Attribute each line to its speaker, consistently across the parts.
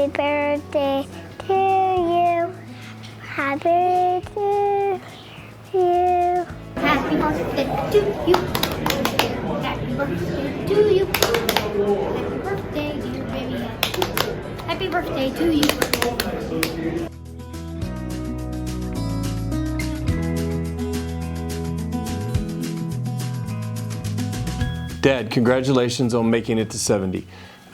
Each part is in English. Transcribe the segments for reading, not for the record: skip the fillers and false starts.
Speaker 1: Happy birthday to you. Happy birthday to you. Happy birthday to you. Happy birthday to you. Happy birthday, dear baby. Happy birthday to you.
Speaker 2: Dad, congratulations on making it to 70.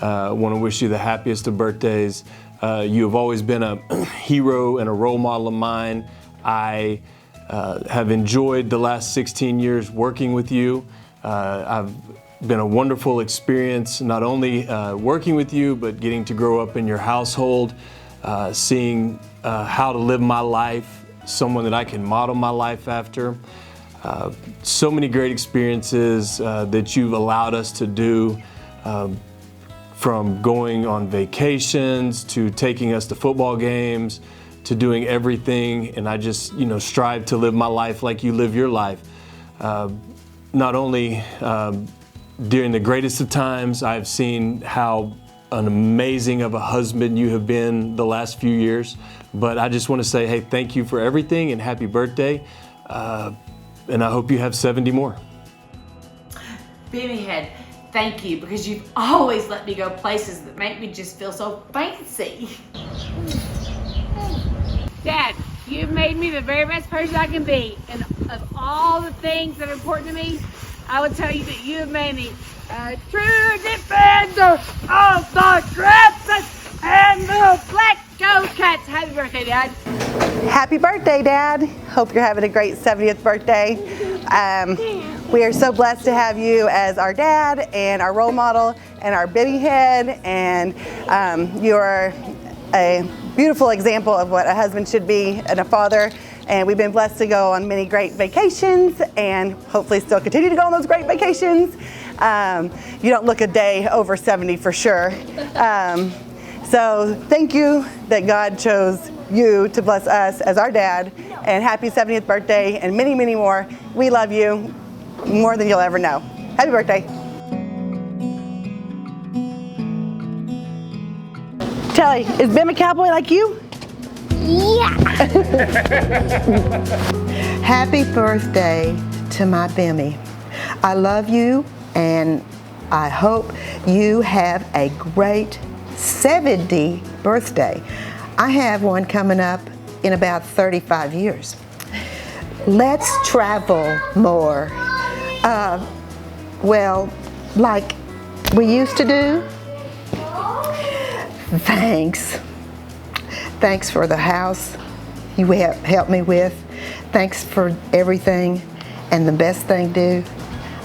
Speaker 2: I want to wish you the happiest of birthdays. You have always been a hero and a role model of mine. I have enjoyed the last 16 years working with you. I've been a wonderful experience, not only working with you, but getting to grow up in your household, seeing how to live my life, someone that I can model my life after. So many great experiences that you've allowed us to do, from going on vacations to taking us to football games to doing everything. And I just, strive to live my life like you live your life. Not only during the greatest of times, I've seen how an amazing of a husband you have been the last few years, but I just want to say, hey, thank you for everything and happy birthday. And I hope you have 70 more.
Speaker 3: Benjie, thank you, because you've always let me go places that make me just feel so fancy.
Speaker 4: Dad, you've made me the very best person I can be. And of all the things that are important to me, I would tell you that you have made me a true defender of the Crimson and the Black Go Cats. Happy birthday, Dad.
Speaker 5: Happy birthday, Dad. Hope you're having a great 70th birthday. We are so blessed to have you as our dad and our role model and our baby head, and you are a beautiful example of what a husband should be and a father. And we've been blessed to go on many great vacations and hopefully still continue to go on those great vacations. You don't look a day over 70 for sure. So thank you that God chose you to bless us as our dad, and happy 70th birthday and many, many more. We love you more than you'll ever know. Happy birthday. Telly, is Bim a cowboy like you?
Speaker 1: Yeah.
Speaker 6: Happy birthday to my Benjie. I love you, and I hope you have a great 70th birthday. I have one coming up in about 35 years. Let's travel more. Well, like we used to do. Thanks. Thanks for the house you have helped me with. Thanks for everything. And the best thing, dude,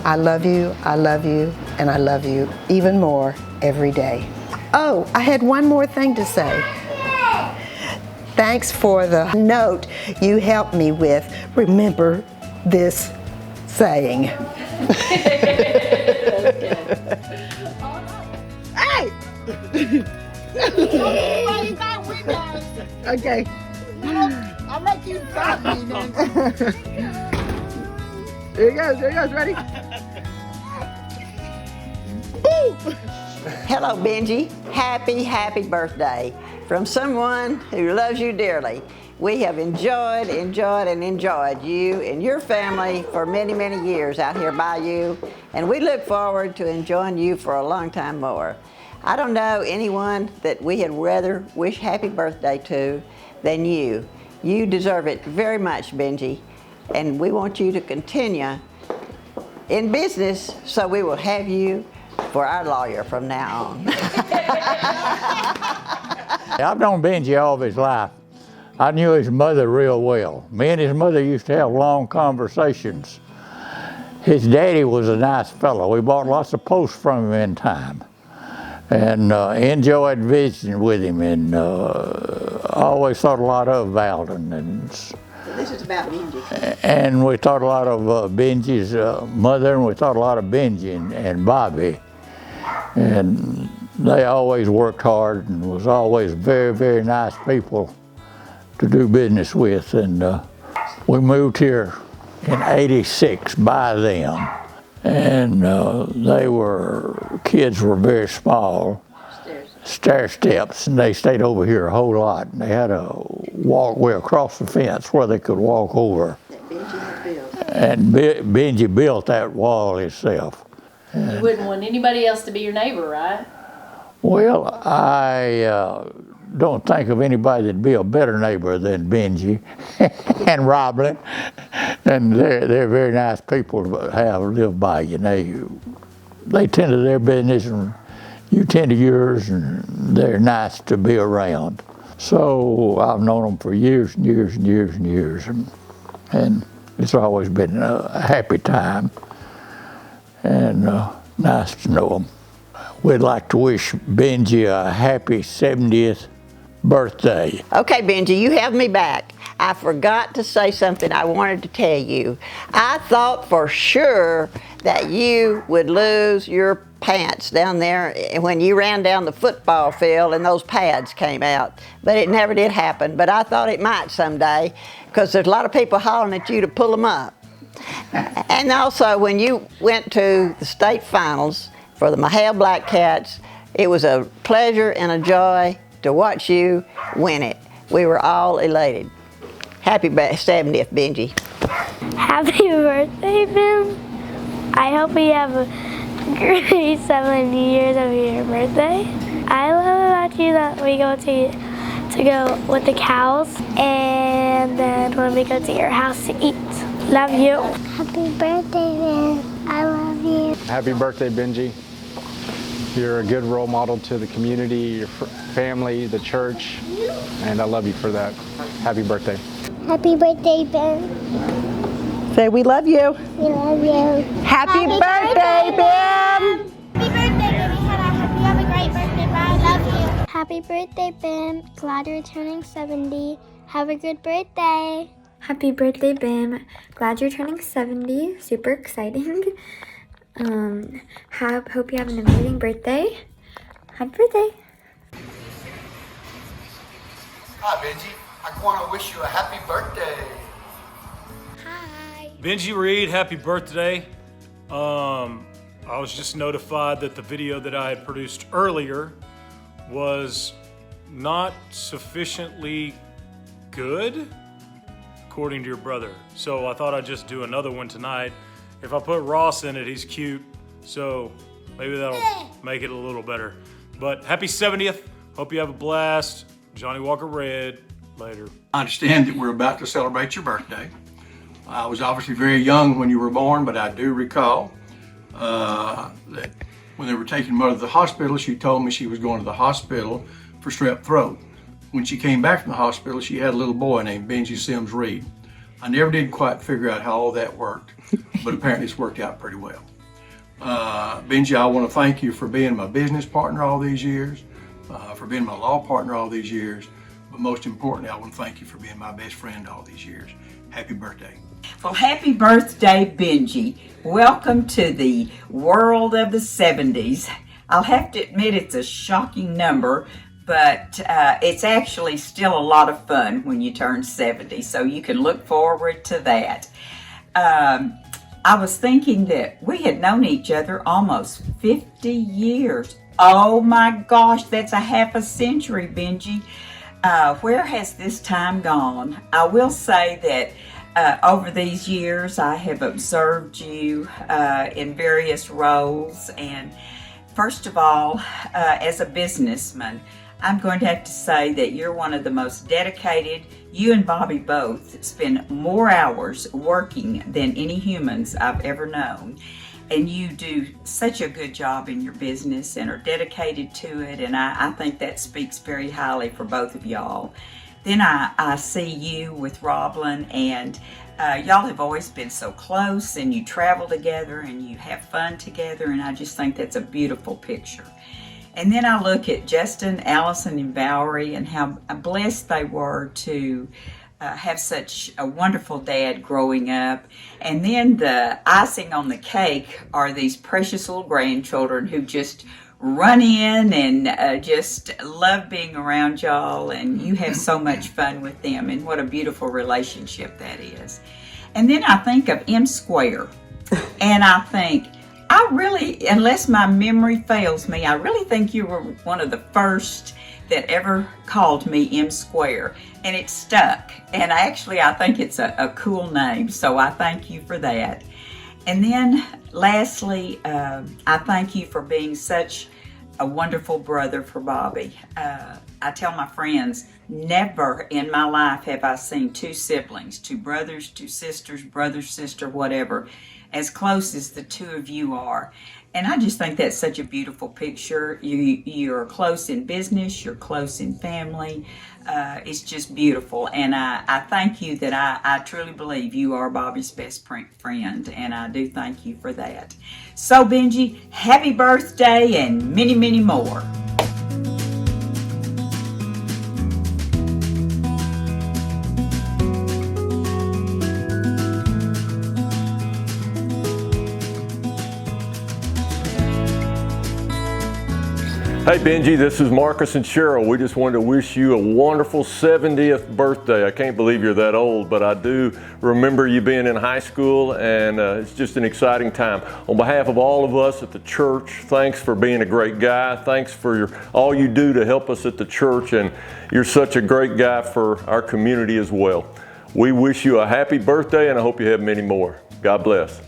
Speaker 6: I love you, and I love you even more every day. Oh, I had one more thing to say. Thanks for the note you helped me with. Remember this saying. Hey! Okay.
Speaker 7: I'll let you stop me then.
Speaker 5: There he goes, ready?
Speaker 8: Hello, Benjie. Happy birthday from someone who loves you dearly. We have enjoyed you and your family for many, many years out here by you, and we look forward to enjoying you for a long time more. I don't know anyone that we had rather wish happy birthday to than you. You deserve it very much, Benjie, and we want you to continue in business, so we will have you for our lawyer from now on.
Speaker 9: I've known Benjie all of his life. I knew his mother real well. Me and his mother used to have long conversations. His daddy was a nice fellow. We bought lots of posts from him in time, and enjoyed visiting with him, and always thought a lot of Valden. And
Speaker 8: This is about Benjie.
Speaker 9: And we thought a lot of Benjie's mother, and we thought a lot of Benjie and Bobby. And they always worked hard and was always very, very nice people to do business with. And we moved here in '86 by them. And kids were very small. stair steps, and they stayed over here a whole lot. And they had a walkway across the fence where they could walk over. And Benjie built that wall himself.
Speaker 3: You wouldn't want anybody else to be your neighbor, right?
Speaker 9: Well, I don't think of anybody that'd be a better neighbor than Benjie and Roblin. And they're very nice people to have lived by. You know, they tend to their business and you tend to yours, and they're nice to be around. So I've known them for years and years and years and years, and it's always been a happy time and nice to know them. We'd like to wish Benjie a happy 70th birthday.
Speaker 8: Okay, Benjie, you have me back. I forgot to say something I wanted to tell you. I thought for sure that you would lose your pants down there when you ran down the football field and those pads came out, but it never did happen. But I thought it might someday, because there's a lot of people hollering at you to pull them up. And also, when you went to the state finals for the Mahale Black Cats, it was a pleasure and a joy to watch you win it. We were all elated. Happy 70th, Benjie.
Speaker 1: Happy birthday, Ben. I hope you have a great 70 years of your birthday. I love about you that we go to go with the cows, and then when we go to your house to eat. Love you. Happy birthday, Ben. I love you.
Speaker 10: Happy birthday, Benjie. You're a good role model to the community, your family, the church, and I love you for that. Happy birthday.
Speaker 1: Happy birthday, Ben.
Speaker 5: Say we love you.
Speaker 1: We love you.
Speaker 5: Happy birthday, Ben.
Speaker 1: Happy birthday, Ben. Hope you have a great birthday. Bye. Love you. Happy birthday, Ben. Glad you're turning 70. Have a good birthday.
Speaker 11: Happy birthday, Ben. Glad you're turning 70. Super exciting. Hope you have an amazing birthday. Happy birthday.
Speaker 7: Hi, Benjie. I want to wish you a happy birthday.
Speaker 1: Hi.
Speaker 12: Benjie Reed, happy birthday. I was just notified that the video that I had produced earlier was not sufficiently good, according to your brother. So I thought I'd just do another one tonight. If I put Ross in it, he's cute, so maybe that'll make it a little better. But happy 70th. Hope you have a blast. Johnny Walker Red. Later.
Speaker 13: I understand that we're about to celebrate your birthday. I was obviously very young when you were born, but I do recall that when they were taking Mother to the hospital, she told me she was going to the hospital for strep throat. When she came back from the hospital, she had a little boy named Benjie Sims Reed. I never did quite figure out how all that worked, but apparently it's worked out pretty well. Benjie, I want to thank you for being my business partner all these years, for being my law partner all these years, but most importantly, I want to thank you for being my best friend all these years. Happy birthday.
Speaker 14: Well, happy birthday, Benjie. Welcome to the world of the 70s. I'll have to admit it's a shocking number, but it's actually still a lot of fun when you turn 70, so you can look forward to that. I was thinking that we had known each other almost 50 years. Oh my gosh, that's a half a century, Benjie. Where has this time gone? I will say that over these years, I have observed you in various roles. And first of all, as a businessman, I'm going to have to say that you're one of the most dedicated. You and Bobby both spend more hours working than any humans I've ever known. And you do such a good job in your business and are dedicated to it. And I think that speaks very highly for both of y'all. Then I see you with Roblin, and y'all have always been so close, and you travel together and you have fun together. And I just think that's a beautiful picture. And then I look at Justin, Allison, and Valerie and how blessed they were to have such a wonderful dad growing up. And then the icing on the cake are these precious little grandchildren who just run in and just love being around y'all, and you have so much fun with them, and what a beautiful relationship that is. And then I think of M Square, and I think, I really, unless my memory fails me, I really think you were one of the first that ever called me M Square, and it stuck. And actually, I think it's a cool name, so I thank you for that. And then lastly, I thank you for being such a wonderful brother for Bobby. I tell my friends, never in my life have I seen two siblings, two brothers, two sisters, brother, sister, whatever, as close as the two of you are. And I just think that's such a beautiful picture. You're close in business, you're close in family. It's just beautiful. And I thank you that I truly believe you are Bobby's best friend. And I do thank you for that. So Benjie, happy birthday and many, many more.
Speaker 15: Hey Benjie, this is Marcus and Cheryl. We just wanted to wish you a wonderful 70th birthday. I can't believe you're that old, but I do remember you being in high school, and it's just an exciting time. On behalf of all of us at the church, thanks for being a great guy. Thanks for all you do to help us at the church, and you're such a great guy for our community as well. We wish you a happy birthday, and I hope you have many more. God bless.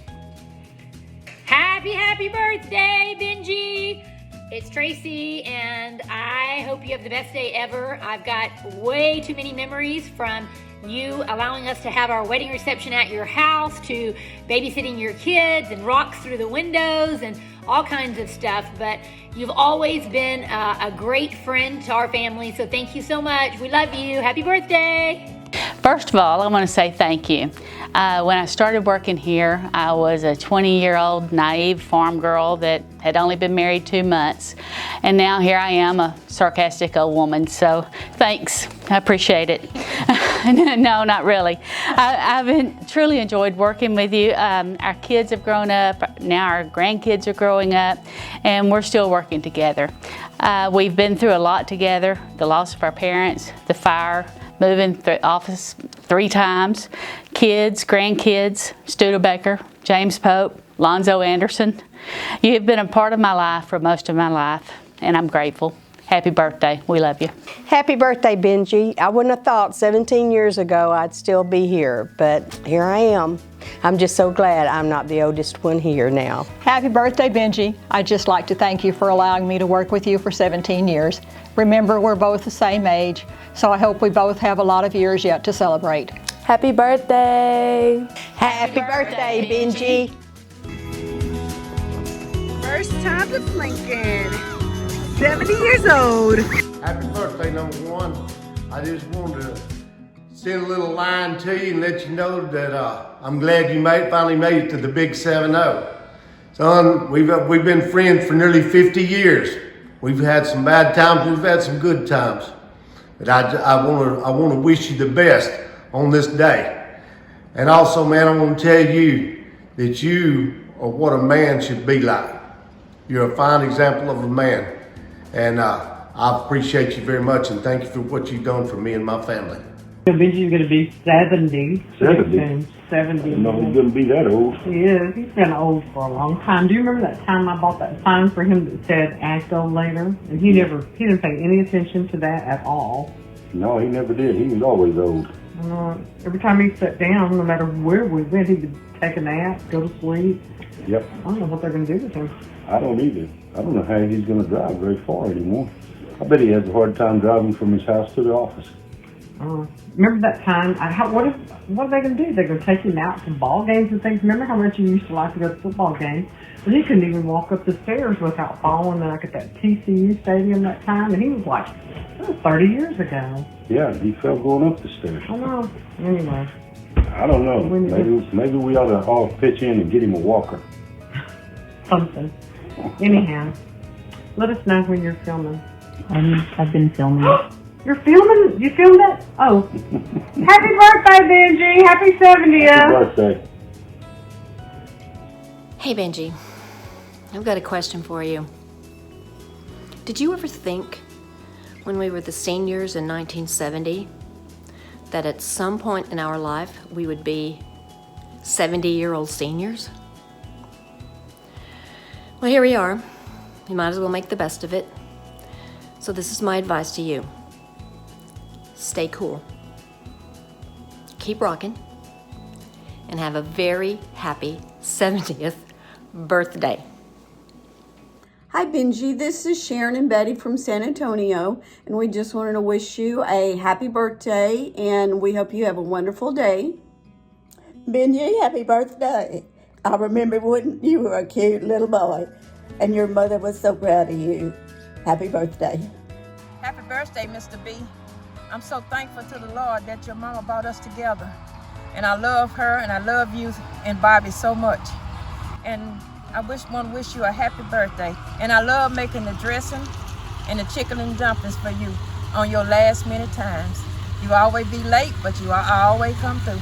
Speaker 16: Happy birthday, Benjie! It's Tracy, and I hope you have the best day ever. I've got way too many memories from you allowing us to have our wedding reception at your house, to babysitting your kids and rocks through the windows and all kinds of stuff. But you've always been a great friend to our family, so thank you so much. We love you. Happy birthday.
Speaker 17: First of all, I want to say thank you. When I started working here, I was a 20-year-old naive farm girl that had only been married 2 months. And now here I am, a sarcastic old woman. So thanks, I appreciate it. No, not really. I've truly enjoyed working with you. Our kids have grown up, now our grandkids are growing up, and we're still working together. We've been through a lot together, the loss of our parents, the fire, moving through office 3 times, kids, grandkids, Studebaker, James Pope, Lonzo Anderson. You have been a part of my life for most of my life, and I'm grateful. Happy birthday. We love you.
Speaker 18: Happy birthday, Benjie. I wouldn't have thought 17 years ago I'd still be here, but here I am. I'm just so glad I'm not the oldest one here now.
Speaker 19: Happy birthday, Benjie. I'd just like to thank you for allowing me to work with you for 17 years. Remember, we're both the same age, so I hope we both have a lot of years yet to celebrate.
Speaker 18: Happy birthday. Happy birthday, Benjie.
Speaker 5: First time to Lincoln. 70 years old.
Speaker 7: Happy birthday, number one. I just wanted to send a little line to you and let you know that I'm glad you finally made it to the big 7-0. Son, we've been friends for nearly 50 years. We've had some bad times, we've had some good times. But I want to wish you the best on this day. And also, man, I want to tell you that you are what a man should be like. You're a fine example of a man. And I appreciate you very much, and thank you for what you've done for me and my family.
Speaker 20: Benjie's going to be 70.
Speaker 7: 70?
Speaker 20: 70.
Speaker 7: No, he's going to be that old.
Speaker 20: He is. He's been old for a long time. Do you remember that time I bought that sign for him that said "Act old later"? And he didn't pay any attention to that at all.
Speaker 21: No, he never did. He was always old.
Speaker 20: Every time he sat down, no matter where we went, he would take a nap, go to sleep.
Speaker 21: Yep.
Speaker 20: I don't know what they're going to do with him.
Speaker 21: I don't either. I don't know how he's going to drive very far anymore. I bet he has a hard time driving from his house to the office.
Speaker 20: Remember that time? What are they going to do? They're going to take him out to ball games and things. Remember how much he used to like to go to football games? But he couldn't even walk up the stairs without falling. Like at that TCU stadium that time, and he was like, that was 30 years ago.
Speaker 21: Yeah, he fell going up the stairs.
Speaker 20: I know. Anyway.
Speaker 21: I don't know. Maybe we ought to all pitch in and get him a walker.
Speaker 20: Something. Anyhow, let us know when you're filming.
Speaker 22: I've been filming.
Speaker 20: You're filming? You filmed it? Oh. Happy birthday, Benjie. Happy 70th.
Speaker 21: Happy birthday.
Speaker 23: Hey, Benjie. I've got a question for you. Did you ever think, when we were the seniors in 1970, that at some point in our life we would be 70-year-old seniors? Well, here we are. We might as well make the best of it. So this is my advice to you. Stay cool. Keep rocking. And have a very happy 70th birthday.
Speaker 2: Hi Benjie, this is Sharon and Betty from San Antonio, and we just wanted to wish you a happy birthday, and we hope you have a wonderful day.
Speaker 4: Benjie, happy birthday. I remember when you were a cute little boy, and your mother was so proud of you. Happy birthday.
Speaker 6: Happy birthday, Mr. B. I'm so thankful to the Lord that your mama brought us together. And I love her, and I love you and Bobby so much. And I want to wish you a happy birthday. And I love making the dressing and the chicken and dumplings for you on your last minute times. You always be late, but you always come through.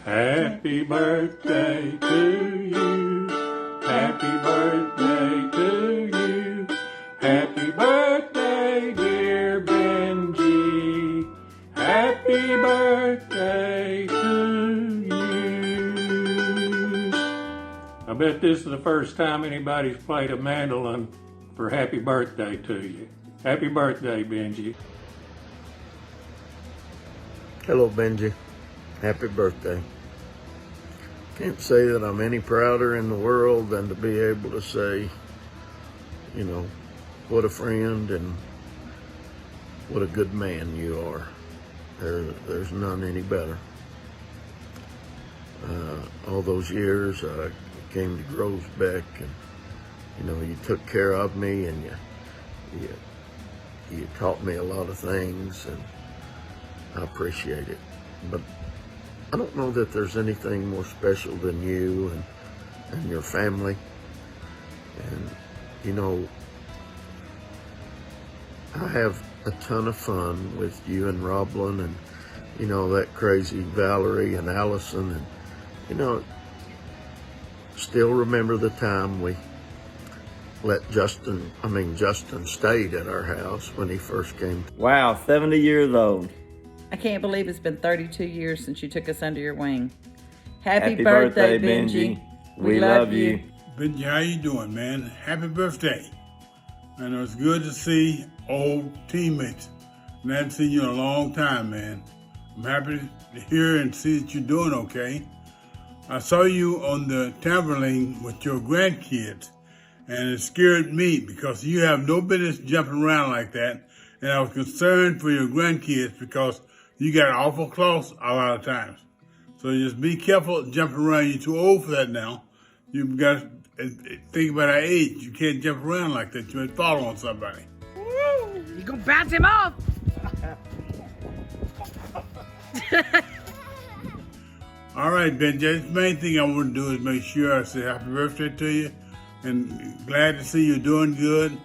Speaker 9: Happy birthday to you. Happy birthday to you. Happy birthday, dear Benjie. Happy birthday to you. I bet this is the first time anybody's played a mandolin for happy birthday to you. Happy birthday, Benjie.
Speaker 7: Hello, Benjie. Happy birthday. Can't say that I'm any prouder in the world than to be able to say, you know, what a friend and what a good man you are. There's none any better. All those years I came to Groves Beck, and you know, you took care of me, and you taught me a lot of things, and I appreciate it. But I don't know that there's anything more special than you and your family. And, you know, I have a ton of fun with you and Roblin and, you know, that crazy Valerie and Allison. And, you know, still remember the time we let Justin stayed at our house when he first came.
Speaker 24: Wow, 70 years old. I can't believe it's been 32 years since you took us under your wing. Happy birthday, Benjie. We love you.
Speaker 25: Benjie, how you doing, man? Happy birthday. And it was good to see old teammates. And I haven't seen you in a long time, man. I'm happy to hear and see that you're doing okay. I saw you on the trampoline with your grandkids, and it scared me because you have no business jumping around like that. And I was concerned for your grandkids because you got awful close a lot of times. So just be careful jumping around. You're too old for that now. You've got to think about our age. You can't jump around like that. You might fall on somebody.
Speaker 6: You gonna bounce him off?
Speaker 25: All right, Benjie. The main thing I want to do is make sure I say happy birthday to you, and glad to see you doing good.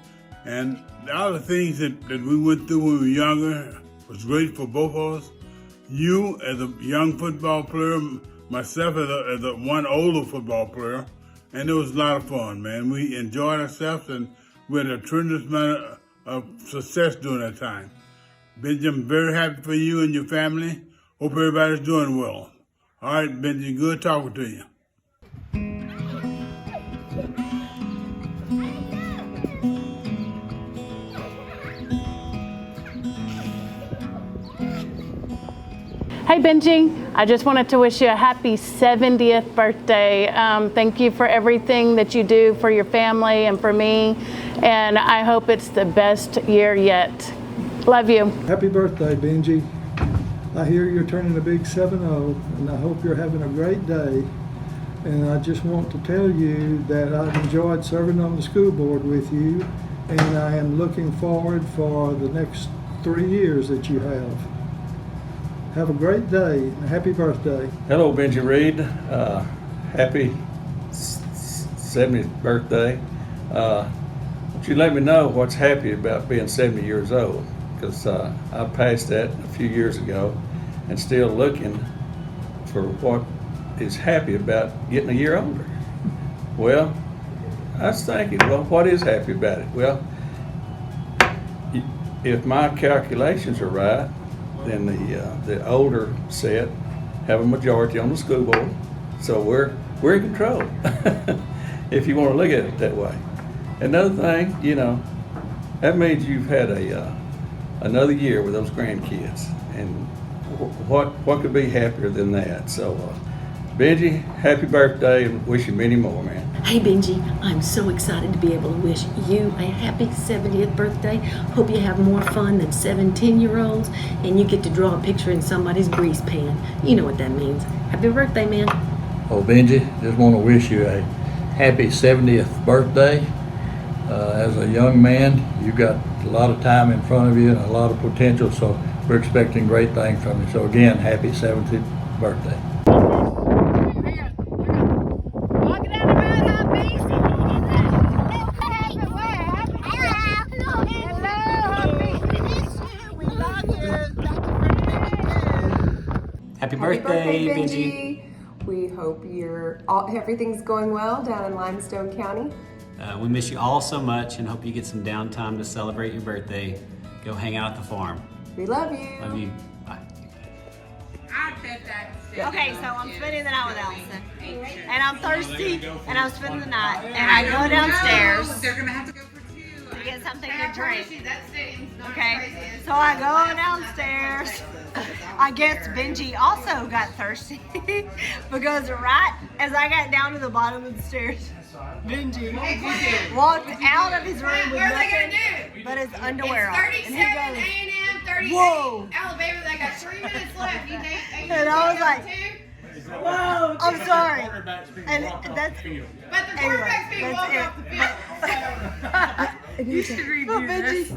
Speaker 25: And all the things that we went through when we were younger was great for both of us. You as a young football player, myself as a one older football player, and it was a lot of fun, man. We enjoyed ourselves, and we had a tremendous amount of success during that time. Benjie, I'm very happy for you and your family. Hope everybody's doing well. All right, Benjie, good talking to you.
Speaker 17: Hey Benjie, I just wanted to wish you a happy 70th birthday. Thank you for everything that you do for your family and for me, and I hope it's the best year yet. Love you.
Speaker 26: Happy birthday, Benjie. I hear you're turning a big 7-0, and I hope you're having a great day. And I just want to tell you that I've enjoyed serving on the school board with you, and I am looking forward for the next 3 years that you have. Have a great day and happy birthday.
Speaker 27: Hello, Benjie Reed. Happy 70th birthday. Would you let me know what's happy about being 70 years old? Because I passed that a few years ago and still looking for what is happy about getting a year older. Well, I was thinking, well, what is happy about it? Well, if my calculations are right, then the older set have a majority on the school board, so we're in control. If you want to look at it that way. Another thing, you know, that means you've had another year with those grandkids, and what could be happier than that? So, Benjie, happy birthday, and wish you many more, man.
Speaker 1: Hey Benjie, I'm so excited to be able to wish you a happy 70th birthday. Hope you have more fun than 17-year-olds and you get to draw a picture in somebody's grease pan. You know what that means. Happy birthday, man.
Speaker 9: Well, Benjie, just want to wish you a happy 70th birthday. As a young man, you've got a lot of time in front of you and a lot of potential, so we're expecting great things from you. So again, happy 70th birthday.
Speaker 3: Happy birthday, Benjie. We hope everything's going well down in Limestone County.
Speaker 8: We miss you all so much and hope you get some downtime to celebrate your birthday. Go hang out at the farm.
Speaker 3: We love you.
Speaker 8: Love you. Bye.
Speaker 10: Okay, so I'm spending the night with Allison. And I'm thirsty, and I'm spending the night. And I go downstairs. They're gonna have to go for two. To get something to drink. Okay, so I go downstairs. I guess Benjie also got thirsty because right as I got down to the bottom of the stairs, Benjie walked out of his room with nothing but his underwear on. And he goes,
Speaker 11: A&M, 38
Speaker 10: whoa.
Speaker 11: Alabama, they got 3 minutes left. You think
Speaker 10: And I was like, whoa, I'm sorry. And that's,
Speaker 11: but the quarterback's being
Speaker 10: that's it. You should review this.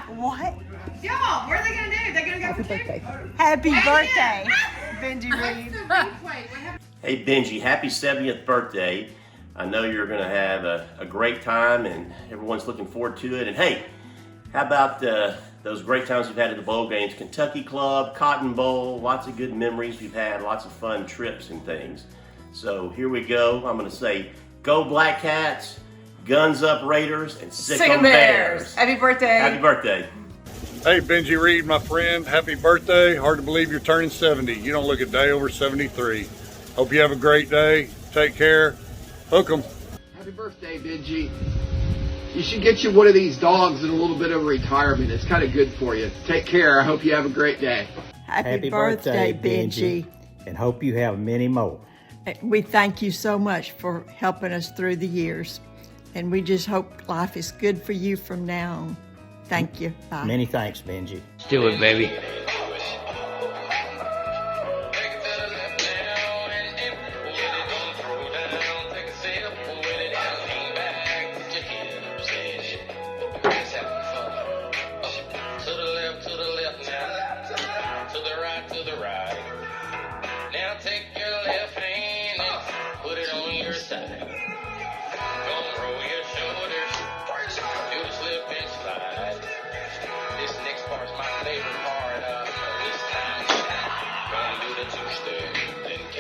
Speaker 10: What?
Speaker 11: Y'all, what are they gonna do? They're gonna go for two?
Speaker 10: Happy birthday, Benjie Reed.
Speaker 12: Hey Benjie, happy 70th birthday. I know you're gonna have a great time and everyone's looking forward to it. And hey, how about those great times we've had at the bowl games? Kentucky Club, Cotton Bowl, lots of good memories we've had, lots of fun trips and things. So here we go. I'm gonna say, go Black Cats, guns up Raiders, and sick 'em Bears.
Speaker 10: Happy birthday.
Speaker 12: Happy birthday.
Speaker 25: Hey, Benjie Reed, my friend, happy birthday. Hard to believe you're turning 70. You don't look a day over 73. Hope you have a great day. Take care. Hook 'em.
Speaker 13: Happy birthday, Benjie. You should get you one of these dogs in a little bit of retirement. It's kind of good for you. Take care. I hope you have a great day.
Speaker 10: Happy birthday, Benjie.
Speaker 28: And hope you have many more.
Speaker 10: We thank you so much for helping us through the years. And we just hope life is good for you from now on. Thank you. Bye.
Speaker 28: Many thanks, Benjie. Let's do it, baby.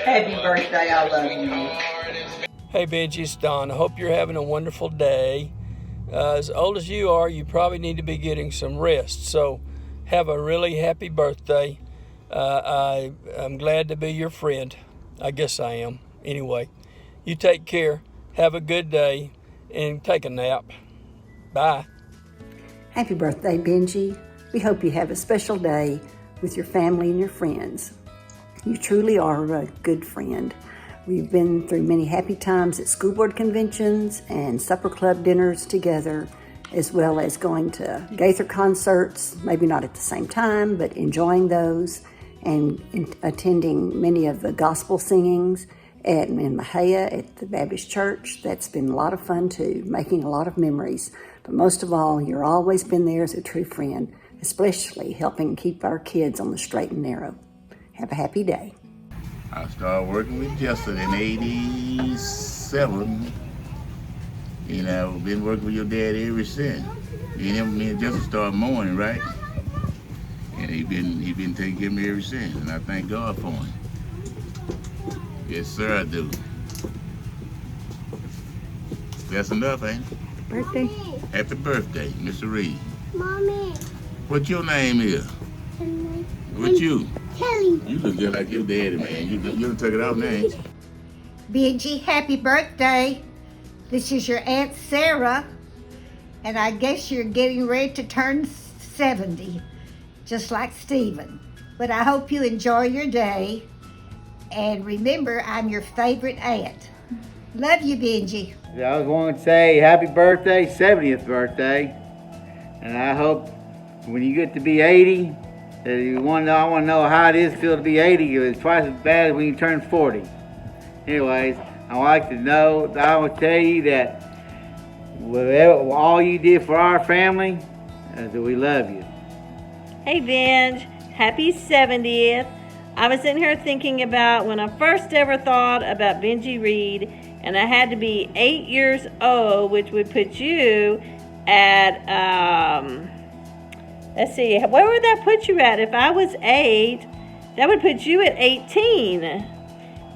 Speaker 14: Happy birthday, I love you.
Speaker 29: Hey Benjie, it's Don. I hope you're having a wonderful day. As old as you are, you probably need to be getting some rest. So have a really happy birthday. I'm glad to be your friend. I guess I am. Anyway, you take care. Have a good day and take a nap. Bye.
Speaker 30: Happy birthday, Benjie. We hope you have a special day with your family and your friends. You truly are a good friend. We've been through many happy times at school board conventions and supper club dinners together, as well as going to Gaither concerts, maybe not at the same time, but enjoying those, and attending many of the gospel singings in Mahia at the Baptist Church. That's been a lot of fun too, making a lot of memories. But most of all, you've always been there as a true friend, especially helping keep our kids on the straight and narrow. Have a happy day.
Speaker 31: I started working with Justin in '87. You know, been working with your dad ever since. Me and Justin started mowing, right? And he been taking care of me ever since, and I thank God for him. Yes, sir, I do. That's enough, ain't it?
Speaker 30: Birthday.
Speaker 31: Happy birthday, Mr. Reed.
Speaker 2: Mommy.
Speaker 31: What your name is? What you?
Speaker 2: Kelly.
Speaker 31: You look just like your daddy, man. You done took it off now, ain't you?
Speaker 4: Benjie, happy birthday. This is your Aunt Sarah, and I guess you're getting ready to turn 70, just like Stephen. But I hope you enjoy your day, and remember, I'm your favorite aunt. Love you, Benjie.
Speaker 5: I was going to say happy birthday, 70th birthday, and I hope when you get to be 80, I want to know how it is to feel to be 80. It's twice as bad as when you turn 40. Anyways, I'd like to know, I will tell you that all you did for our family, that we love you.
Speaker 10: Hey Benj, happy 70th. I was sitting here thinking about when I first ever thought about Benjie Reed, and I had to be 8 years old, which would put you at, let's see, where would that put you at? If I was 8, that would put you at 18.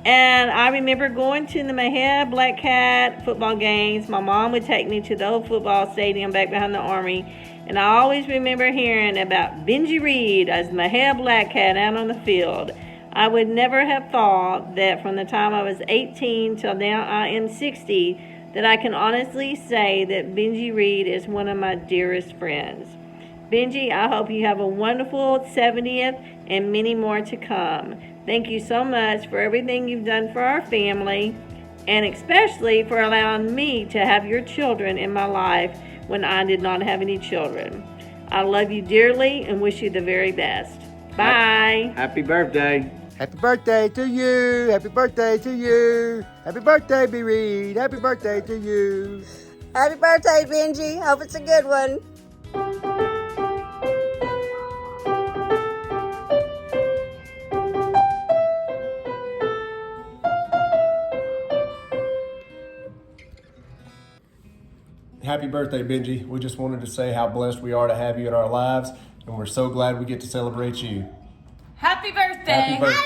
Speaker 10: And I remember going to the Mejia Black Cat football games. My mom would take me to the old football stadium back behind the Army. And I always remember hearing about Benjie Reed as Mejia Black Cat out on the field. I would never have thought that from the time I was 18 till now I am 60, that I can honestly say that Benjie Reed is one of my dearest friends. Benjie, I hope you have a wonderful 70th and many more to come. Thank you so much for everything you've done for our family, and especially for allowing me to have your children in my life when I did not have any children. I love you dearly and wish you the very best. Bye.
Speaker 5: Happy birthday.
Speaker 15: Happy birthday to you. Happy birthday to you. Happy birthday, B. Reed. Happy birthday to you.
Speaker 30: Happy birthday, Benjie. Hope it's a good one.
Speaker 16: Happy birthday, Benjie. We just wanted to say how blessed we are to have you in our lives, and we're so glad we get to celebrate you.
Speaker 11: Happy birthday.
Speaker 16: Happy birthday.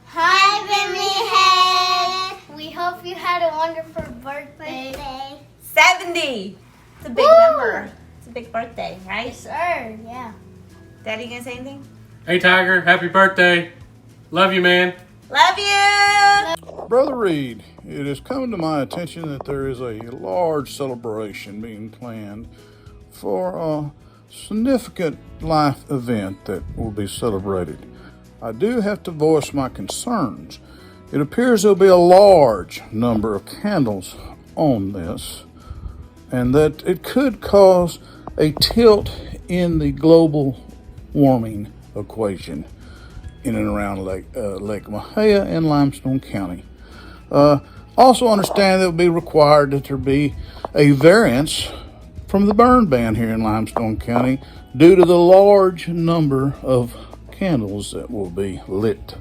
Speaker 2: Hi, Benjie. We hope you had a wonderful birthday.
Speaker 18: 70. It's a big number. It's a big birthday, right?
Speaker 2: Yes, sir. Yeah.
Speaker 18: Daddy, you gonna say anything?
Speaker 19: Hey, Tiger. Happy birthday. Love you, man.
Speaker 18: Love you.
Speaker 20: Brother Reed, it has come to my attention that there is a large celebration being planned for a significant life event that will be celebrated. I do have to voice my concerns. It appears there'll be a large number of candles on this, and that it could cause a tilt in the global warming equation in and around Lake Mejia and Limestone County. Also understand that it will be required that there be a variance from the burn ban here in Limestone County due to the large number of candles that will be lit.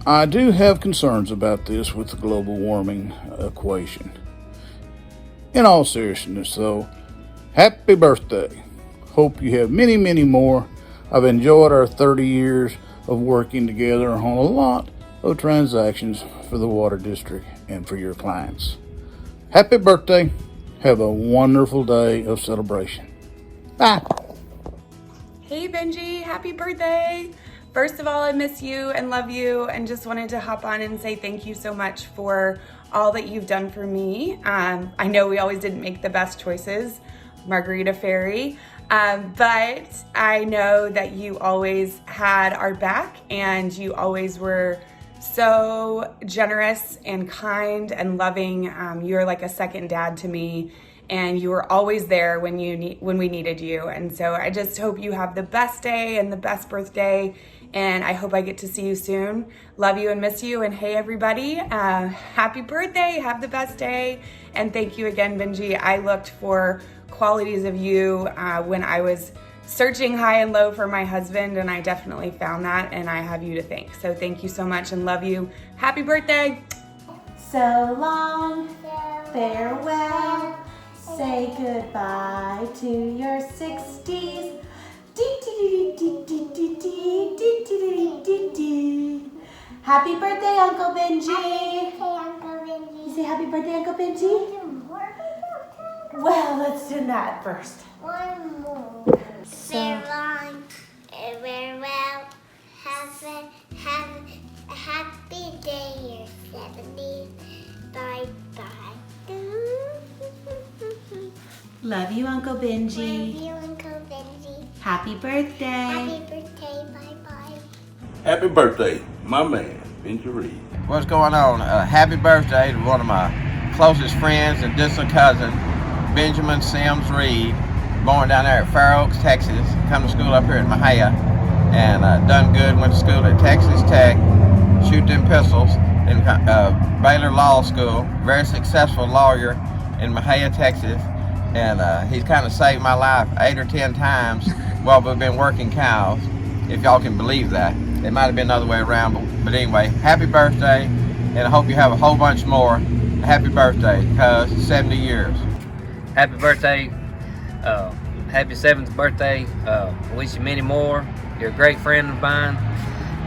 Speaker 20: I do have concerns about this with the global warming equation. In all seriousness though, happy birthday. Hope you have many, many more. I've enjoyed our 30 years of working together on a lot of transactions for the Water District and for your clients. Happy birthday. Have a wonderful day of celebration. Bye.
Speaker 21: Hey Benjie, happy birthday. First of all, I miss you and love you, and just wanted to hop on and say thank you so much for all that you've done for me. I know we always didn't make the best choices, Margarita Ferry, but I know that you always had our back, and you always were so generous and kind and loving. You're like a second dad to me, and you were always there when we needed you. And so I just hope you have the best day and the best birthday, and I hope I get to see you soon. Love you and miss you. And hey everybody, happy birthday, have the best day. And thank you again, Benjie. I looked for qualities of you when I was searching high and low for my husband, and I definitely found that, and I have you to thank. So thank you so much and love you. Happy birthday.
Speaker 10: So long, farewell, say goodbye to your 60s. Happy birthday, Uncle Benjie.
Speaker 18: say happy birthday, Uncle Benjie? Well, let's do that first.
Speaker 2: One more. Very long, very well. Have a happy day, your 70s. Bye bye.
Speaker 18: Love you, Uncle Benjie.
Speaker 2: Love you, Uncle Benjie.
Speaker 18: Happy birthday.
Speaker 2: Happy birthday. Bye bye.
Speaker 1: Happy birthday, my man, Benjie Reed.
Speaker 3: What's going on? Happy birthday to one of my closest friends and distant cousin, Benjamin Sims Reed, born down there at Fair Oaks, Texas. Come to school up here at Mahia, and done good. Went to school at Texas Tech, shoot them pistols in Baylor Law School. Very successful lawyer in Mahia, Texas, and he's kind of saved my life 8 or 10 times while we've been working cows, if y'all can believe that. It might have been the other way around, but anyway, happy birthday, and I hope you have a whole bunch more. Happy birthday, cuz 70 years.
Speaker 6: Happy birthday, happy 7th birthday. I wish you many more. You're a great friend of mine,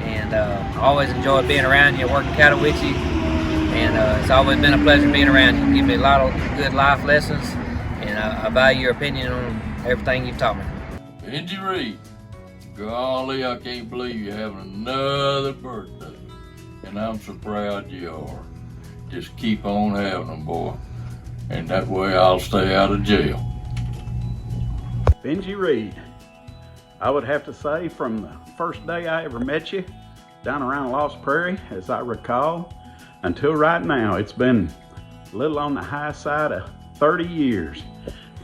Speaker 6: and I always enjoyed being around you, working cattle with you, and it's always been a pleasure being around you. You give me a lot of good life lessons, and I value your opinion on everything you've taught me.
Speaker 1: Benjie Reed, golly, I can't believe you're having another birthday, and I'm so proud you are. Just keep on having them, boy, and that way I'll stay out of jail.
Speaker 7: Benjie Reed, I would have to say from the first day I ever met you down around Lost Prairie, as I recall, until right now, it's been a little on the high side of 30 years.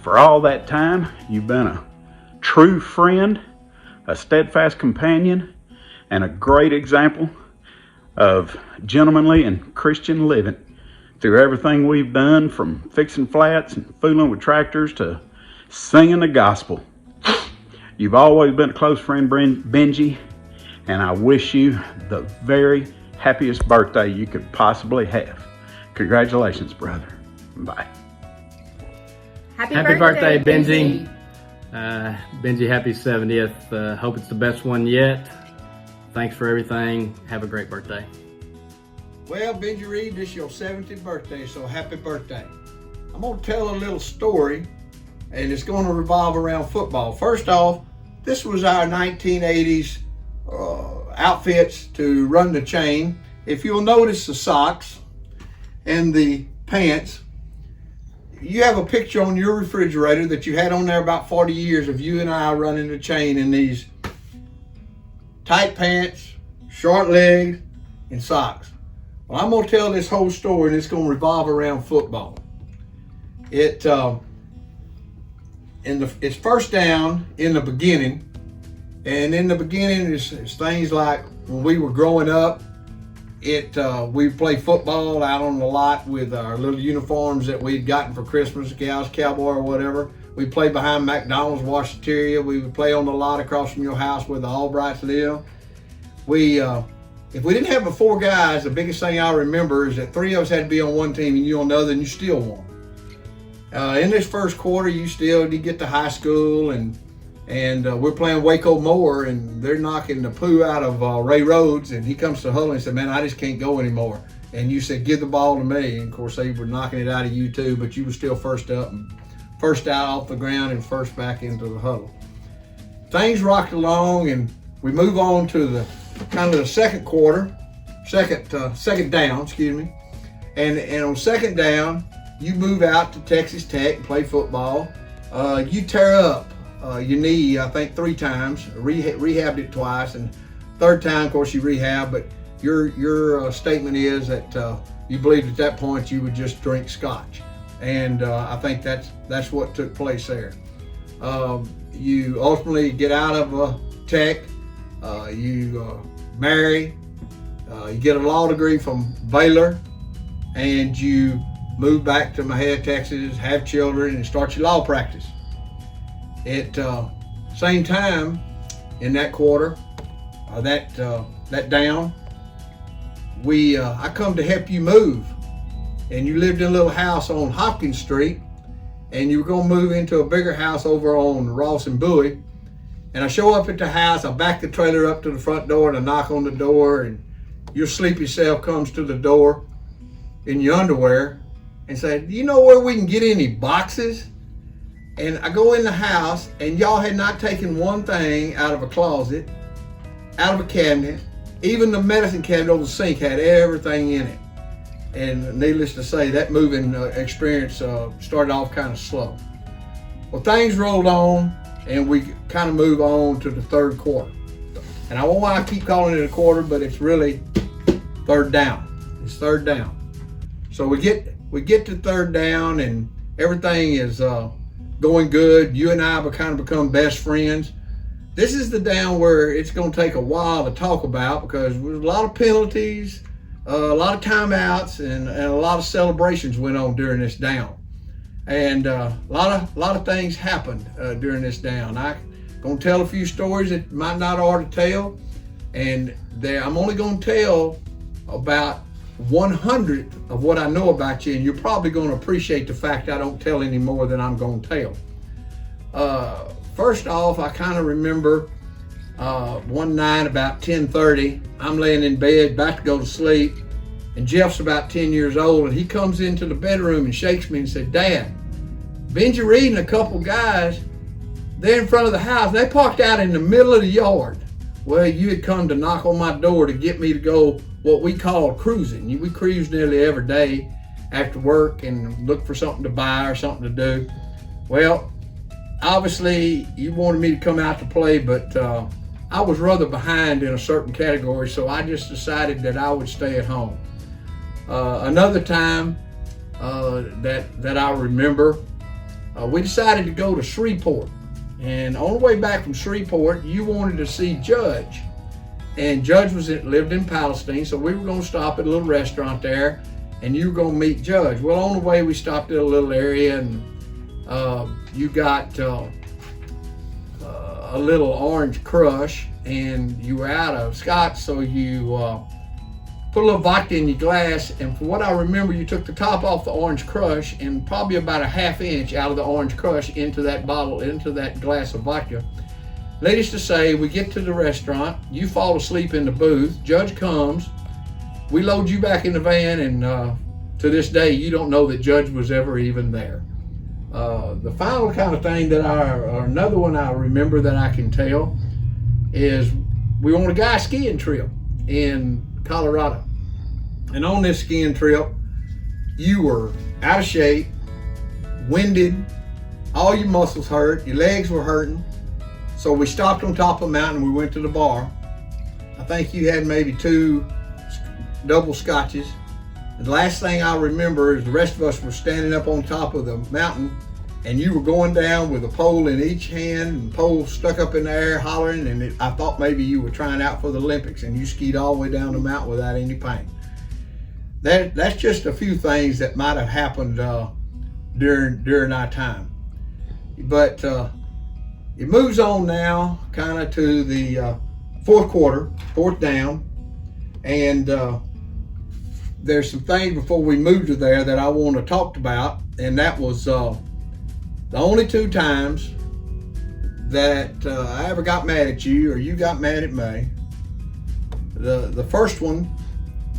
Speaker 7: For all that time, you've been a true friend, a steadfast companion, and a great example of gentlemanly and Christian living through everything we've done, from fixing flats and fooling with tractors to singing the gospel. You've always been a close friend, Benjie, and I wish you the very happiest birthday you could possibly have. Congratulations, brother. Bye.
Speaker 18: Happy
Speaker 19: birthday, Benjie. Benjie, happy 70th. Hope it's the best one yet. Thanks for everything. Have a great birthday.
Speaker 9: Well, Benjie Reed, this is your 70th birthday, so happy birthday. I'm going to tell a little story, and it's going to revolve around football. First off, this was our 1980s outfits to run the chain. If you'll notice the socks and the pants, you have a picture on your refrigerator that you had on there about 40 years of you and I running the chain in these tight pants, short legs, and socks. Well, I'm going to tell this whole story, and it's going to revolve around football. It's first down in the beginning, and in the beginning is things like when we were growing up. We played football out on the lot with our little uniforms that we'd gotten for Christmas, Gals, Cowboy, or whatever. We played behind McDonald's Washateria. We would play on the lot across from your house where the Albrights live. If we didn't have the 4 guys, the biggest thing I remember is that 3 of us had to be on one team and you on another, and you still won. In this first quarter, you get to high school, and we're playing Waco Moore, and they're knocking the poo out of Ray Rhodes, and he comes to the huddle and said, "Man, I just can't go anymore." And you said, "Give the ball to me." And of course, they were knocking it out of you too, but you were still first up, and first out off the ground, and first back into the huddle. Things rocked along, and we move on to the kind of the second quarter, second down, excuse me. And on second down, you move out to Texas Tech and play football. You tear up your knee, I think 3 times, rehabbed it twice, and third time, of course, you rehab, but your statement is that you believed at that point you would just drink scotch. And I think that's what took place there. You ultimately get out of Tech, you marry, you get a law degree from Baylor, and you move back to Mahia, Texas, have children, and start your law practice. At same time, in that quarter, that down, I come to help you move, and you lived in a little house on Hopkins Street, and you were gonna move into a bigger house over on Ross and Bowie. And I show up at the house, I back the trailer up to the front door, and I knock on the door, and your sleepy self comes to the door in your underwear, and said, "Do you know where we can get any boxes?" And I go in the house, and y'all had not taken one thing out of a closet, out of a cabinet. Even the medicine cabinet over the sink had everything in it. And needless to say, that moving experience started off kind of slow. Well, things rolled on, and we kind of move on to the third quarter. And I don't know why I keep calling it a quarter, but it's really third down. It's third down. So we get to third down, and everything is going good. You and I have kind of become best friends. This is the down where it's going to take a while to talk about, because there's a lot of penalties, a lot of timeouts, and a lot of celebrations went on during this down. And a lot of things happened during this down. I'm going to tell a few stories that might not ought to tell, and I'm only going to tell about 100th of what I know about you, and you're probably going to appreciate the fact I don't tell any more than I'm going to tell. First off, I kind of remember one night about 10:30, I'm laying in bed about to go to sleep, and Jeff's about 10 years old, and he comes into the bedroom and shakes me and said, "Dad, Benjie Reed and a couple guys, they're in front of the house, and they parked out in the middle of the yard." Well, you had come to knock on my door to get me to go what we call cruising. We cruise nearly every day after work and look for something to buy or something to do. Well, obviously you wanted me to come out to play, but I was rather behind in a certain category, so I just decided that I would stay at home. Another time that I remember, we decided to go to Shreveport. And on the way back from Shreveport, you wanted to see Judge. And Judge lived in Palestine, so we were going to stop at a little restaurant there, and you were going to meet Judge. Well, on the way, we stopped at a little area, and you got a little orange crush, and you were out of scotch, so you put a little vodka in your glass, and from what I remember, you took the top off the orange crush and probably about a ½ inch out of the orange crush into that bottle, into that glass of vodka. Needless to say, we get to the restaurant, you fall asleep in the booth, Judge comes, we load you back in the van, and to this day, you don't know that Judge was ever even there. The final kind of thing that or another one I remember that I can tell is we were on a guy skiing trip in Colorado. And on this skiing trip, you were out of shape, winded, all your muscles hurt, your legs were hurting. So we stopped on top of a mountain, we went to the bar. I think you had maybe 2 double scotches. And the last thing I remember is the rest of us were standing up on top of the mountain, and you were going down with a pole in each hand and pole stuck up in the air hollering, and I thought maybe you were trying out for the Olympics, and you skied all the way down the mountain without any pain. That's just a few things that might have happened during our time. But it moves on now kind of to the fourth quarter, fourth down, and there's some things before we move to there that I want to talk about, and that was the only 2 times that I ever got mad at you or you got mad at me. The first one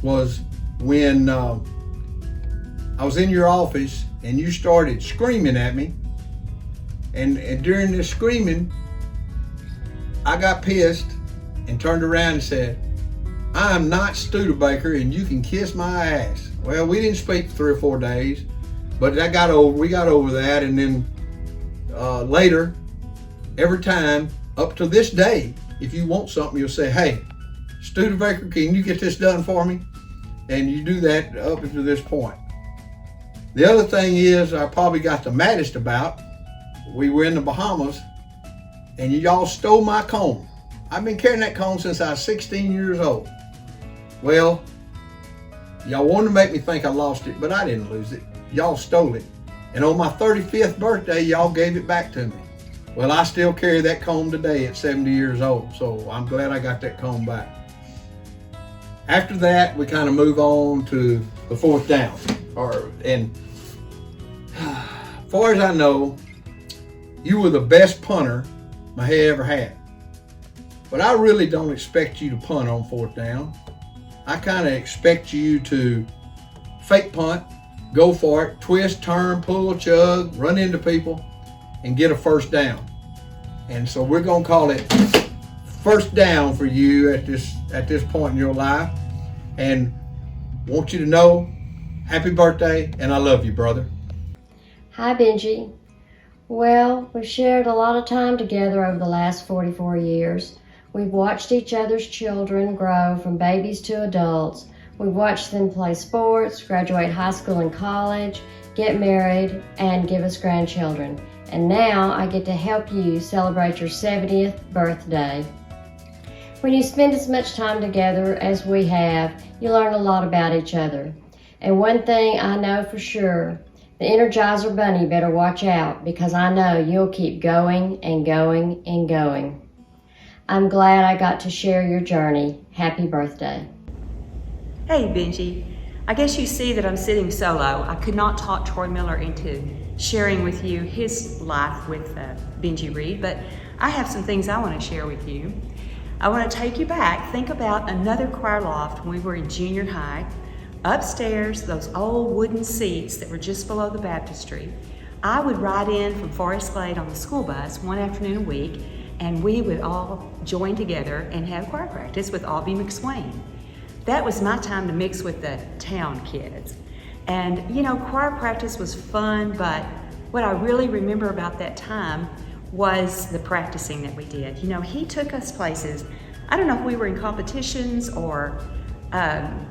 Speaker 9: was when I was in your office and you started screaming at me, and during this screaming, I got pissed and turned around and said, "I'm not Studebaker and you can kiss my ass." Well, we didn't speak for 3 or 4 days, but we got over that, and then later, every time, up to this day, if you want something, you'll say, "Hey, Studebaker, can you get this done for me?" And you do that up to this point. The other thing is, I probably got the maddest about, we were in the Bahamas, and y'all stole my comb. I've been carrying that comb since I was 16 years old. Well, y'all wanted to make me think I lost it, but I didn't lose it. Y'all stole it. And on my 35th birthday, y'all gave it back to me. Well, I still carry that comb today at 70 years old, so I'm glad I got that comb back. After that, we kind of move on to the fourth down. And as far as I know, you were the best punter my head ever had. But I really don't expect you to punt on fourth down. I kind of expect you to fake punt go for it, twist, turn, pull, chug, run into people, and get a first down. And so we're gonna call it first down for you at this point in your life. And want you to know, happy birthday, and I love you, brother.
Speaker 8: Hi, Benjie. Well, we've shared a lot of time together over the last 44 years. We've watched each other's children grow from babies to adults. We've watched them play sports, graduate high school and college, get married, and give us grandchildren. And now I get to help you celebrate your 70th birthday. When you spend as much time together as we have, you learn a lot about each other. And one thing I know for sure, the Energizer Bunny better watch out, because I know you'll keep going and going and going. I'm glad I got to share your journey. Happy birthday.
Speaker 30: Hey, Benjie. I guess you see that I'm sitting solo. I could not talk Troy Miller into sharing with you his life with Benjie Reed, but I have some things I want to share with you. I want to take you back. Think about another choir loft when we were in junior high. Upstairs, those old wooden seats that were just below the baptistry. I would ride in from Forest Glade on the school bus one afternoon a week, and we would all join together and have choir practice with Albie McSwain. That was my time to mix with the town kids. And you know, choir practice was fun, but what I really remember about that time was the practicing that we did. You know, he took us places. I don't know if we were in competitions or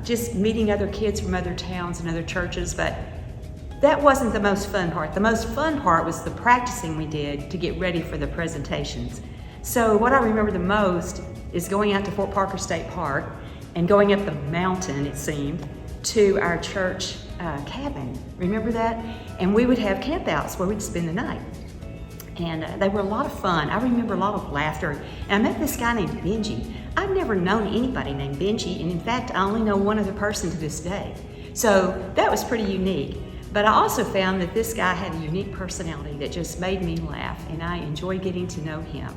Speaker 30: just meeting other kids from other towns and other churches, but that wasn't the most fun part. The most fun part was the practicing we did to get ready for the presentations. So what I remember the most is going out to Fort Parker State Park and going up the mountain, it seemed, to our church cabin. Remember that? And we would have campouts where we'd spend the night. And they were a lot of fun. I remember a lot of laughter. And I met this guy named Benjie. I've never known anybody named Benjie, and in fact, I only know one other person to this day. So that was pretty unique. But I also found that this guy had a unique personality that just made me laugh, and I enjoyed getting to know him.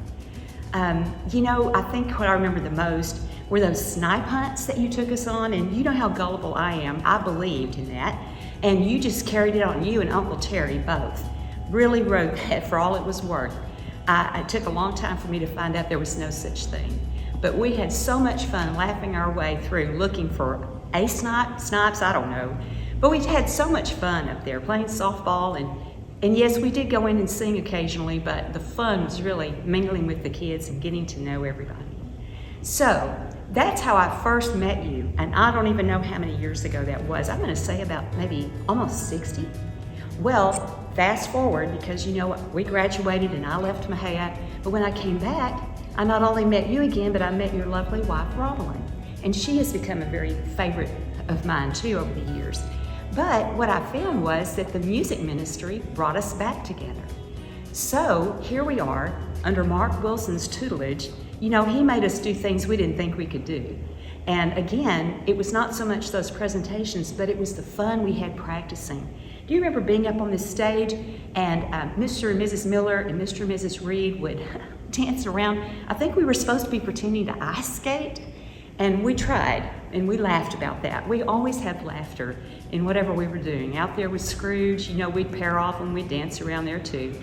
Speaker 30: You know, I think what I remember the most were those snipe hunts that you took us on, and you know how gullible I am. I believed in that, and you just carried it on, you and Uncle Terry both. Really rode that for all it was worth. It took a long time for me to find out there was no such thing. But we had so much fun laughing our way through looking for a snipes, I don't know. But we had so much fun up there playing softball, and yes, we did go in and sing occasionally, but the fun was really mingling with the kids and getting to know everybody. So that's how I first met you, and I don't even know how many years ago that was. I'm gonna say about maybe almost 60. Well, fast forward, because you know we graduated and I left Mahia, but when I came back, I not only met you again, but I met your lovely wife, Rosalind. And she has become a very favorite of mine too over the years. But what I found was that the music ministry brought us back together. So here we are under Mark Wilson's tutelage. You know, he made us do things we didn't think we could do. And again, it was not so much those presentations, but it was the fun we had practicing. Do you remember being up on this stage and Mr. and Mrs. Miller and Mr. and Mrs. Reed would dance around? I think we were supposed to be pretending to ice skate, and we tried, and we laughed about that. We always had laughter in whatever we were doing. Out there with Scrooge, you know, we'd pair off and we'd dance around there too.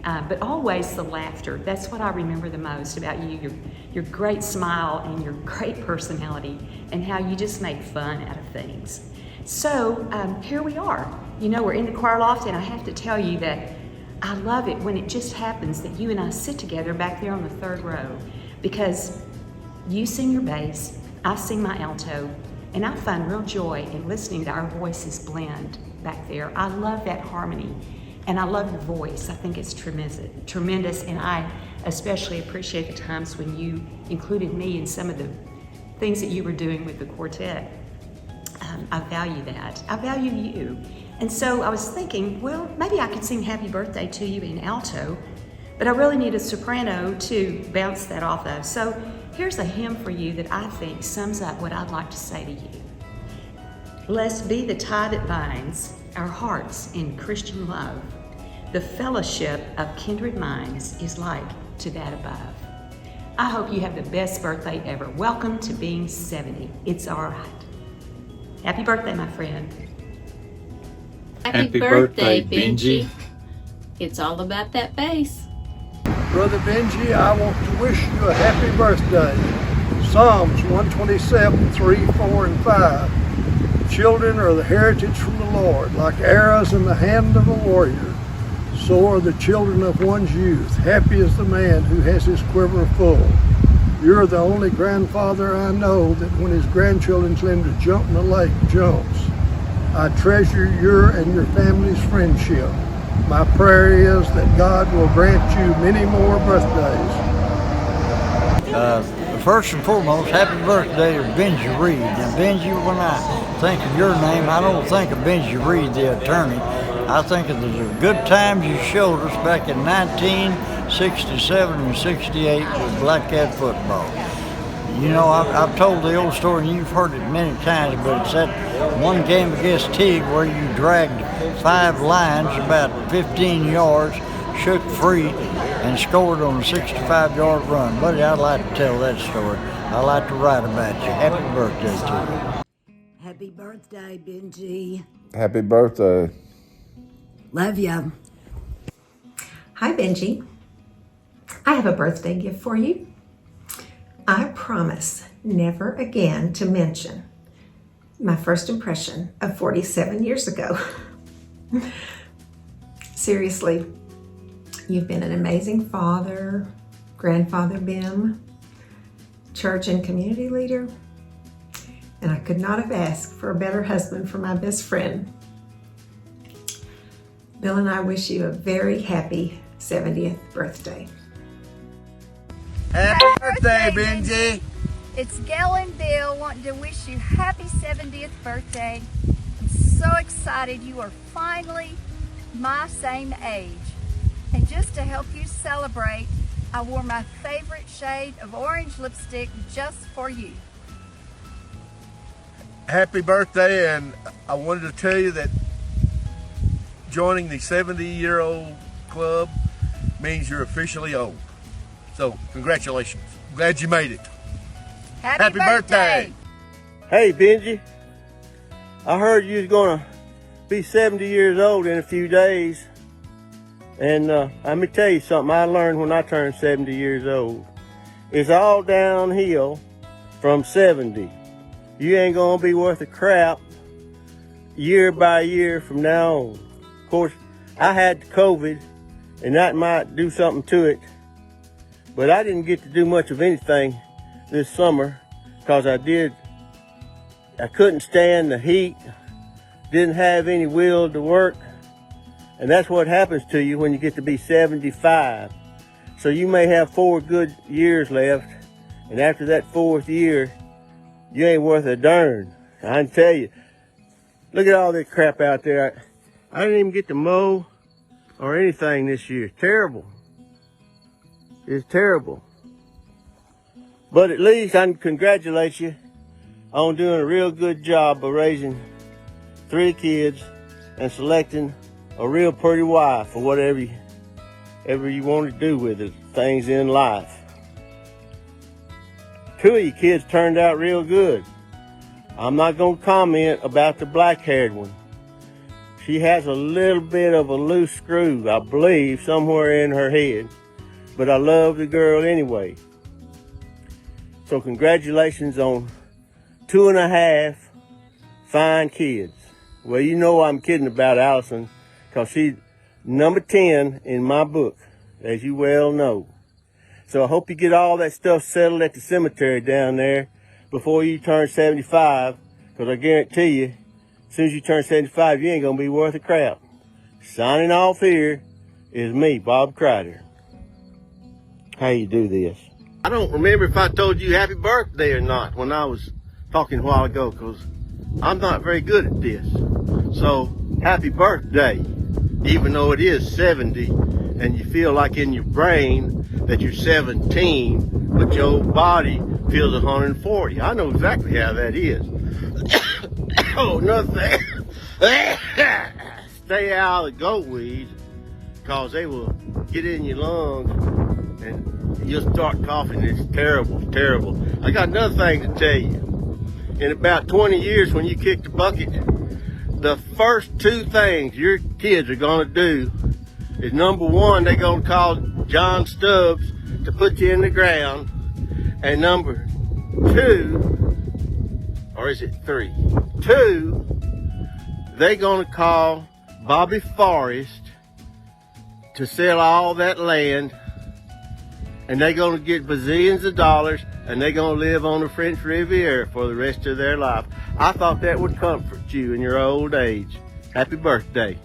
Speaker 30: But always the laughter. That's what I remember the most about you, your great smile and your great personality, and how you just make fun out of things. So here we are. You know, we're in the choir loft, and I have to tell you that I love it when it just happens that you and I sit together back there on the third row, because you sing your bass, I sing my alto, and I find real joy in listening to our voices blend back there. I love that harmony, and I love your voice. I think it's tremendous, and I especially appreciate the times when you included me in some of the things that you were doing with the quartet. I value that. I value you. And so I was thinking, well, maybe I could sing Happy Birthday to you in alto, but I really need a soprano to bounce that off of. So here's a hymn for you that I think sums up what I'd like to say to you. Blessed be the tie that binds our hearts in Christian love. The fellowship of kindred minds is like to that above. I hope you have the best birthday ever. Welcome to being 70. It's all right. Happy birthday, my friend.
Speaker 12: Happy birthday, Benjie. It's all about that bass.
Speaker 13: Brother Benjie, I want to wish you a happy birthday. Psalms 127, 3, 4, and 5. Children are the heritage from the Lord, like arrows in the hand of a warrior. So are the children of one's youth. Happy is the man who has his quiver full. You're the only grandfather I know that when his grandchildren tell him to jump in the lake, jumps. I treasure your and your family's friendship. My prayer is that God will grant you many more birthdays.
Speaker 14: First and foremost, happy birthday to Benjie Reed. Now, Benjie, when I think of your name, I don't think of Benjie Reed, the attorney. I think of the good times you showed us back in 1967 and 68 with Black Cat football. You know, I've told the old story, and you've heard it many times, but it's that one game against Teague where you dragged 5 lines about 15 yards, shook free, and scored on a 65-yard run. Buddy, I'd like to tell that story. I like to write about you. Happy birthday to you.
Speaker 30: Happy birthday, Benjie.
Speaker 17: Happy birthday.
Speaker 30: Love ya.
Speaker 22: Hi, Benjie. I have a birthday gift for you. I promise never again to mention my first impression of 47 years ago. Seriously, you've been an amazing father, grandfather Bim, church and community leader, and I could not have asked for a better husband for my best friend. Bill and I wish you a very happy 70th birthday.
Speaker 15: Happy birthday, Benjie.
Speaker 23: It's Gail and Bill wanting to wish you happy 70th birthday. I'm so excited you are finally my same age. And just to help you celebrate, I wore my favorite shade of orange lipstick just for you.
Speaker 15: Happy birthday, and I wanted to tell you that joining the 70-year-old club means you're officially old. So, congratulations. Glad you made it.
Speaker 23: Happy birthday.
Speaker 24: Hey, Benjie. I heard you was gonna be 70 years old in a few days. And let me tell you something I learned when I turned 70 years old. It's all downhill from 70. You ain't gonna be worth a crap year by year from now on. Of course, I had COVID, and that might do something to it. But I didn't get to do much of anything this summer because I couldn't stand the heat, didn't have any will to work, and that's what happens to you when you get to be 75. So you may have 4 good years left, and after that 4th year, you ain't worth a darn. I can tell you, look at all this crap out there. I didn't even get to mow or anything this year. Terrible. It's terrible. But at least I can congratulate you on doing a real good job of raising 3 kids and selecting a real pretty wife or whatever you want to do with it, things in life. 2 of your kids turned out real good. I'm not going to comment about the black-haired one. She has a little bit of a loose screw, I believe, somewhere in her head. But I love the girl anyway. So congratulations on 2.5 fine kids. Well, you know I'm kidding about Allison, because she's number 10 in my book, as you well know. So I hope you get all that stuff settled at the cemetery down there before you turn 75, because I guarantee you, as soon as you turn 75, you ain't going to be worth a crap. Signing off here is me, Bob Crider. How you do this? I don't remember if I told you happy birthday or not when I was talking a while ago, because I'm not very good at this. So, happy birthday, even though it is 70 and you feel like in your brain that you're 17, but your body feels 140. I know exactly how that is. Oh, nothing. Stay out of the goat weeds, because they will get in your lungs and you'll start coughing. It's terrible, terrible. I got another thing to tell you. In about 20 years, when you kick the bucket the first two things your kids are gonna do is, number one, they're gonna call John Stubbs to put you in the ground, and number two, or is it three? Two, they're gonna call Bobby Forrest to sell all that land, and they're gonna get bazillions of dollars, and they're gonna live on the French Riviera for the rest of their life. I thought that would comfort you in your old age. Happy birthday.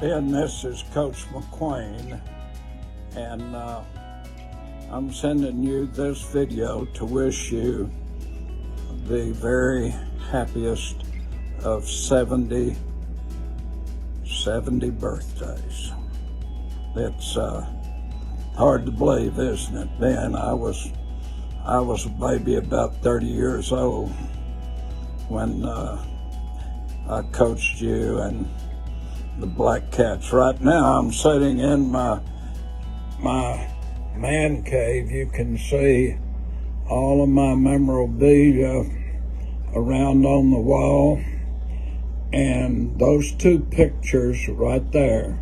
Speaker 4: Ben, this is Coach McQueen, and I'm sending you this video to wish you the very happiest of 70 birthdays. It's hard to believe, isn't it, Ben? I was a baby about 30 years old when I coached you and the Black Cats. Right now I'm sitting in my man cave. You can see all of my memorabilia around on the wall, and those two pictures right there,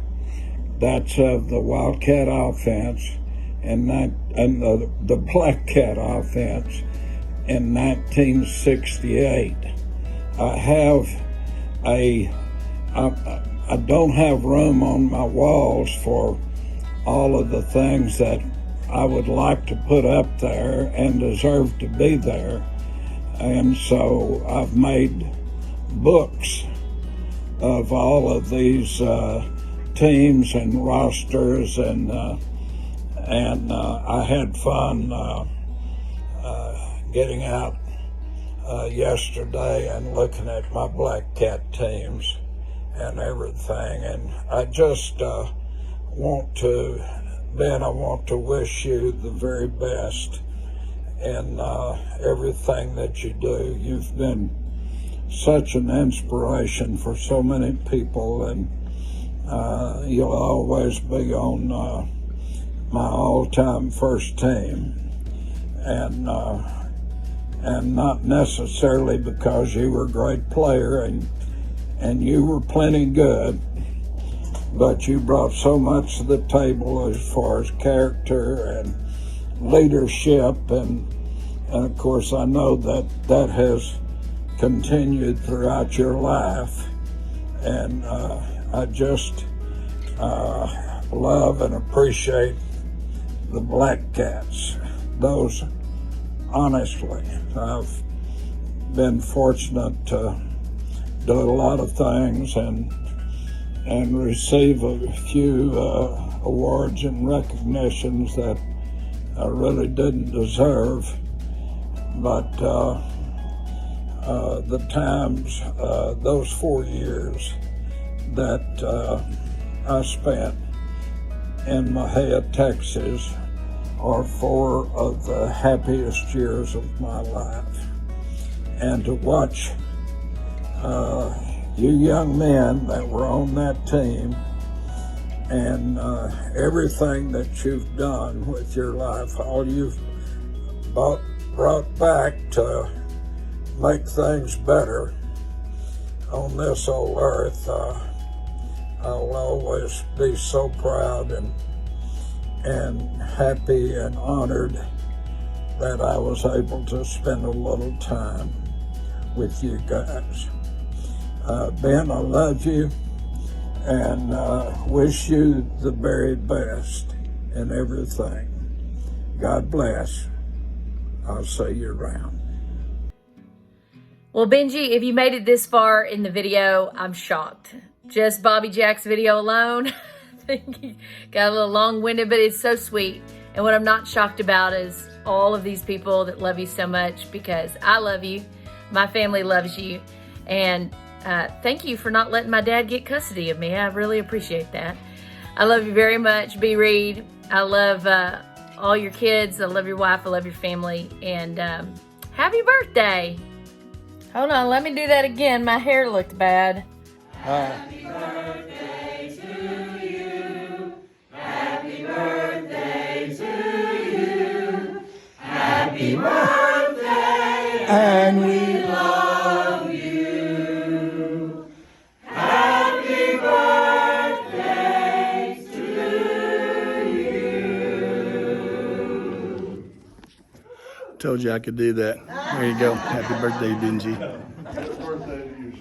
Speaker 4: that's of the Wildcat offense and the Black Cat offense in 1968. I don't have room on my walls for all of the things that I would like to put up there and deserve to be there. And so I've made books of all of these teams and rosters, and I had fun getting out yesterday and looking at my Black Cat teams and everything. And I just want to, Ben, I want to wish you the very best in everything that you do. You've been such an inspiration for so many people, and you'll always be on my all-time first team, and not necessarily because you were a great player and you were plenty good, but you brought so much to the table as far as character and leadership, and of course I know that has continued throughout your life, and I just love and appreciate the Black Cats. Those, honestly, I've been fortunate to do a lot of things and receive a few awards and recognitions that I really didn't deserve, but the times, those 4 years that I spent in Mahia, Texas, are 4 of the happiest years of my life. And to watch you young men that were on that team and everything that you've done with your life, all you've brought back to make things better on this old earth, I'll always be so proud and happy and honored that I was able to spend a little time with you guys. Ben, I love you and wish you the very best in everything. God bless. I'll see you around.
Speaker 5: Well, Benjie, if you made it this far in the video, I'm shocked. Just Bobby Jack's video alone, I think he got a little long-winded, but it's so sweet. And what I'm not shocked about is all of these people that love you so much, because I love you, my family loves you, and thank you for not letting my dad get custody of me. I really appreciate that. I love you very much, B. Reed. I love all your kids. I love your wife. I love your family. And happy birthday. Hold on, let me do that again. My hair looked bad.
Speaker 11: Happy birthday to you. Happy birthday to you. Happy birthday, and we love you.
Speaker 10: Told you I could do that. There you go. Happy birthday, Benjie.